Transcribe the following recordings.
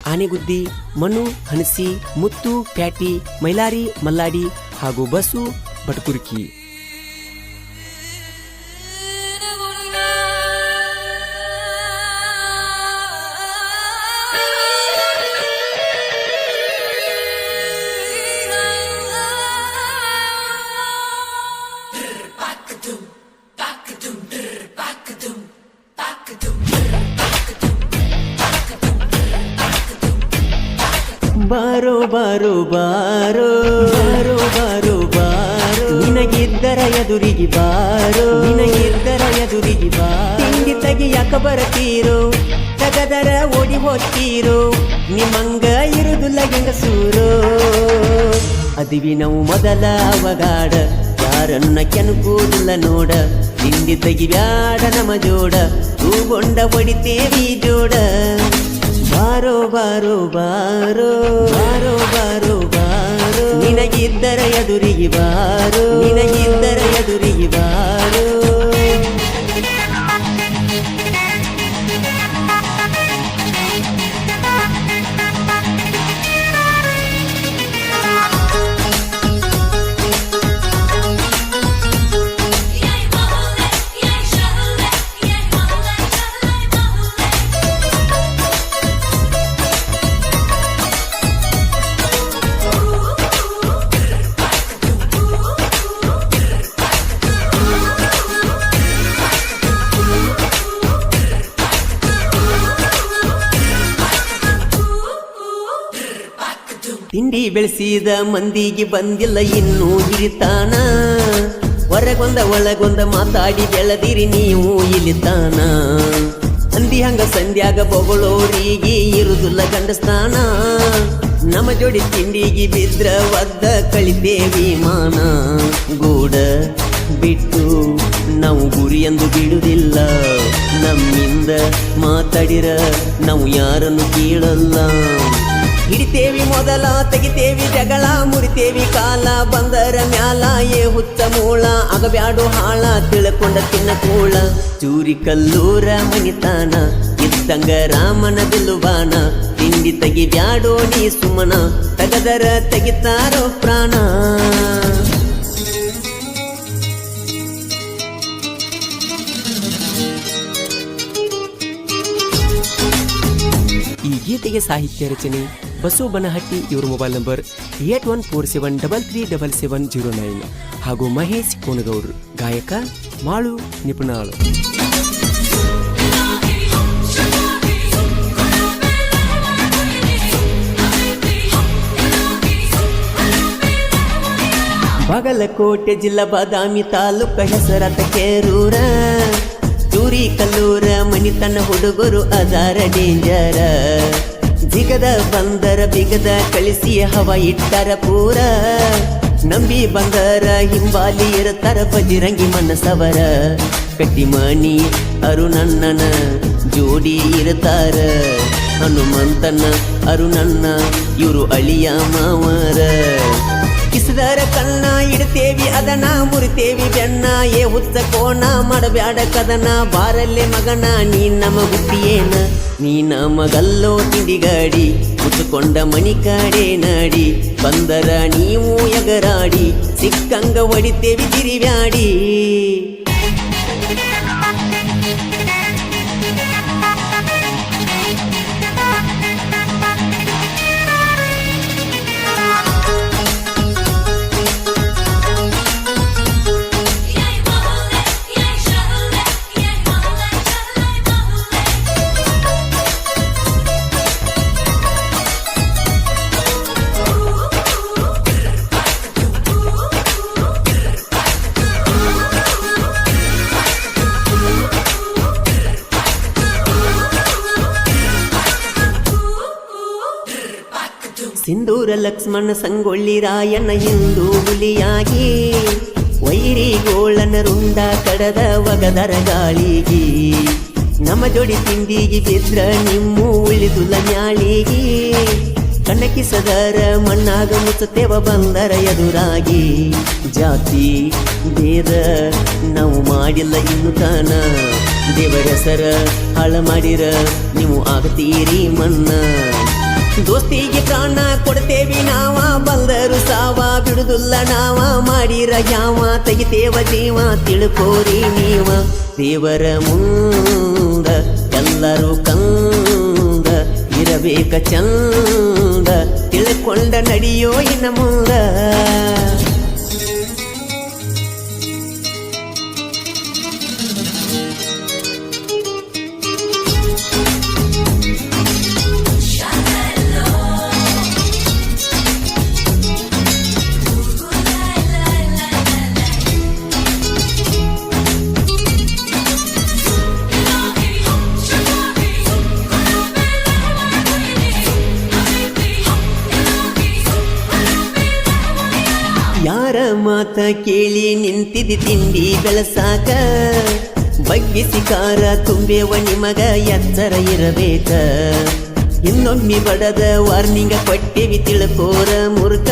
ಆನೆಗುದ್ದಿ, ಮನು, ಹಣಸಿ, ಮುತ್ತು, patty, Mylari, Malladi ಹಾಗೂ ಬಸು ಬಟಕುರ್ಕಿ. ಬಾರೋ ಬಾರೋ ಬಾರೋ ಬಾರೋ ಬಾರೋ ಬಾರೋ ನಿನಗಿದ್ದರ ಎದುರಿಗೆ ಬಾರೋ ನಿನಗಿದ್ದರ ಎದುರಿಗೆ ಬಾರೋ ತಿಂಡಿ ತೆಗಿಯಾಕ ಬರತೀರೋ ತಗದರ ಓಡಿ ಹೋಗ್ತೀರೋ ನಿಮ್ಮಂಗ ಇರುದಿಲ್ಲ ಗಂಡಸೂರೋ ಅದಿವಿ ನಾವು ಮೊದಲ ಅವಗಾಡ ಯಾರನ್ನ ಕೆಣಕೂದಿಲ್ಲ ನೋಡ ತಿಂಡಿ ತೆಗಿಬ್ಯಾಡ ನಮ ಜೋಡ ತೂಗೊಂಡ ಹೊಡಿತೇವಿ ಜೋಡ ಬಾರೋ ಬಾರೋ ಬಾರೋ ಬಾರೋ ಬಾರೋ ಬಾರೋ ನಿನಗಿದ್ದರ ಎದುರಿಗೆ ಬಾರೋ ನಿನಗಿದ್ದರ ಎದುರಿಗೆ ಬಾರೋ ತಿಂಡಿ ಬೆಳೆಸಿದ ಮಂದಿಗೆ ಬಂದಿಲ್ಲ ಇನ್ನೂ ಹಿರಿತಾನ ಹೊರಗೊಂದ ಒಳಗೊಂದ ಮಾತಾಡಿ ಬೆಳೆದಿರಿ ನೀವು ಇಲ್ಲಿತಾನ ಅಂದಿ ಹಂಗ ಸಂಧ್ಯಾಗ ಬೊಗಳೋರಿಗೆ ಇರುದಿಲ್ಲ ಗಂಡಸ್ತಾನ ನಮ್ಮ ಜೋಡಿ ತಿಂಡಿಗೆ ಬಿದ್ರ ಒದ್ದ ಕಳಿತೇವಿ ಮಾನ ಗೂಡ ಬಿಟ್ಟು ನಾವು ಗುರಿಯಂದು ಬಿಡುವುದಿಲ್ಲ ನಮ್ಮಿಂದ ಮಾತಾಡಿರ ನಾವು ಯಾರನ್ನು ಕೇಳಲ್ಲ ಹಿಡಿತೇವಿ ಮೊದಲ ತೆಗಿತೇವಿ ಜಗಳ ಮುರಿತೇವಿ ಕಾಲ ಬಂದರ ಮ್ಯಾಲ ಏ ಹುತ್ತ ಮೂಳ ಆಗಬ್ಯಾಡು ಹಾಳ ತಿಳ್ಕೊಂಡ ತಿನ್ನ ಕೂಳ ಚೂರಿ ಕಲ್ಲೂರ ಮನಿತಾನ ಇದ್ದಂಗ ರಾಮನ ಬಿಲ್ಲುಬಾನ ತಿಂಡಿ ತೆಗಿಬ್ಯಾಡೋ ನೀ ಸುಮನ ತಗದರ ತೆಗಿತಾರೋ ಪ್ರಾಣ ಈ ಗೀತೆಗೆ ಸಾಹಿತ್ಯ ರಚನೆ ಬಸು ಬನಹಟ್ಟಿ. ಇವರ ಮೊಬೈಲ್ ನಂಬರ್ 8147337709 ಹಾಗೂ ಮಹೇಶ್ ಕೋನಗೌಡ್ರು. ಗಾಯಕ ಮಾಳು ನಿಪುಣಾಳು. ಬಾಗಲಕೋಟೆ ಜಿಲ್ಲಾ ಬಾದಾಮಿ ತಾಲೂಕ ಹೆಸರಾತ ಕೇರೂರ ಚೂರಿ ಕಲ್ಲೂರ ಮನಿತನ ಹುಡುಗರು ಅದಾರ ಡೇಂಜರ ಜಿಗದ ಬಂದರ ಬಿಗದ ಕಳಿಸಿ ಹವ ಇಟ್ಟಾರ ಪೂರ ನಂಬಿ ಬಂದರ ಹಿಂಬಾಲಿ ಇರತಾರ ಬಜಿರಂಗಿ ಮನಸವರ ಕಟ್ಟಿಮಣಿ ಅರುಣಣ್ಣನ ಜೋಡಿ ಇರತಾರ ಹನುಮಂತನ ಅರುಣಣ್ಣ ಇವರು ಅಳಿಯ ಮಾವರ ಕಿಸದರ ಕಣ್ಣ ಇಡ್ತೇವಿ ಅದನ ಮುರಿತೇವಿ ಬೆನ್ನ ಏ ಹುತ್ತ ಕೋಣ ಮಾಡಬ್ಯಾಡ ಕದನ ಬಾರಲ್ಲೇ ಮಗನ ನೀ ನಮ್ಮ ಬುದ್ಧಿಯೇನ ನೀ ನಮಗಲ್ಲೋ ತಿಂಡಿಗಾಡಿ ಮುತ್ತುಕೊಂಡ ಮಣಿ ಕಾಡೆ ನಾಡಿ ಬಂದರ ನೀವು ಎಗರಾಡಿ ಸಿಕ್ಕಂಗ ಹೊಡಿತೇವಿ ತಿರಿವ್ಯಾಡಿ ಸಿಂಧೂರ ಲಕ್ಷ್ಮಣ ಸಂಗೊಳ್ಳಿ ರಾಯಣ್ಣ ಹಿಂದೂ ಹುಲಿಯಾಗಿ ವೈರಿ ಗೋಳನ ರುಂಡ ಕಡದ ಒಗದರ ಗಾಳಿಗಿ ನಮ್ಮ ಜೋಡಿ ತಿಂಡಿಗೆ ಬಿದ್ರ ನಿಮ್ಮ ಉಳಿದುಲ ನ್ಯಾಳಿಗಿ ಕಣ್ಣಕಿಸದರ ಮಣ್ಣಾಗ ಮುಚ್ಚತೇವ ಬಂದರ ಎದುರಾಗಿ ಜಾತಿ ಭೇದ ನಾವು ಮಾಡಿಲ್ಲ ಇನ್ನು ತಾನ ದೇವರ ಹೆಸರ ಹಾಳ ಮಾಡಿರ ನೀವು ಆಗ್ತೀರಿ ಮನ್ನ ದೋಸ್ತಿಗೆ ಪ್ರಾಣ ಕೊಡ್ತೇವಿ ನಾವ, ಬಂದರು ಸಾವ ಬಿಡುದಿಲ್ಲ ನಾವ, ಮಾಡಿರ ಯಾವ ತೆಗಿತೇವ ಜೀವ ತಿಳ್ಕೋರಿ ನೀವ. ದೇವರ ಮುಂದ ಎಲ್ಲರೂ ಕಂದ ಇರಬೇಕ ಚಂದ, ತಿಳ್ಕೊಂಡ ನಡೆಯೋ ಇನ್ನ ಮುಂದ. ಯಾರ ಮಾತ ಕೇಳಿ ನಿಂತಿದಿ ತಿಂಡಿ ಬೆಳಸಾಕ, ಬಗ್ಗಿಸಿ ಕಾರ ತುಂಬೆವ ನಿಮಗ ಎಚ್ಚರ ಇರಬೇಕ. ಇನ್ನೊಮ್ಮೆ ಬಡದ ವಾರ್ನಿಂಗ ಕೊಟ್ಟೆವಿ ತಿಳ್ಕೋರ ಮುರುಕ,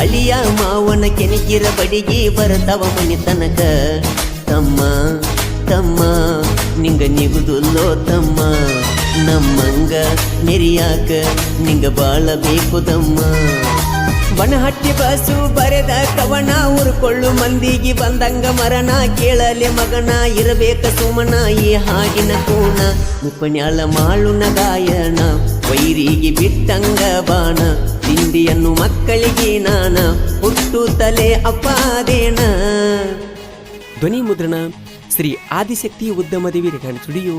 ಅಳಿಯ ಮಾವನ ಕೆಣಕಿರ ಬಡಿಗೆ ಬರತವ ಮನಿ ತನಕ. ತಮ್ಮ ತಮ್ಮ ನಿಂಗ ನಿಗುದುಲ್ಲೋ ತಮ್ಮ, ನಮ್ಮಂಗ ನೆರಿಯಾಕ ನಿಂಗ ಬಾಳಬೇಕು ತಮ್ಮ. ಬನಹಟ್ಟಿ ಬಸು ಬರೆದ ಕವನ, ಉರ್ಕೊಳ್ಳು ಮಂದಿಗೆ ಬಂದಂಗ ಮರಣ, ಕೇಳಲೆ ಮಗನ ಇರಬೇಕ ಸುಮನ ಈ ಹಾಡಿನ ಕೋಣ. ಮುಪ್ಪನ್ಯಾಳ ಮಾಳುನ ಗಾಯನ, ವೈರಿಗೆ ಬಿಟ್ಟಂಗ ಬಾಣ, ತಿಂಡಿಯನ್ನು ಮಕ್ಕಳಿಗೆ ನಾನ, ಹುಟ್ಟು ತಲೆ ಅಪ್ಪಾದೇನ. ಧ್ವನಿ ಮುದ್ರಣ ಶ್ರೀ ಆದಿಶಕ್ತಿ ಉದ್ಯಮ ದೇವಿ ರೆಕಾರ್ಡ್ ಸ್ಟುಡಿಯೋ.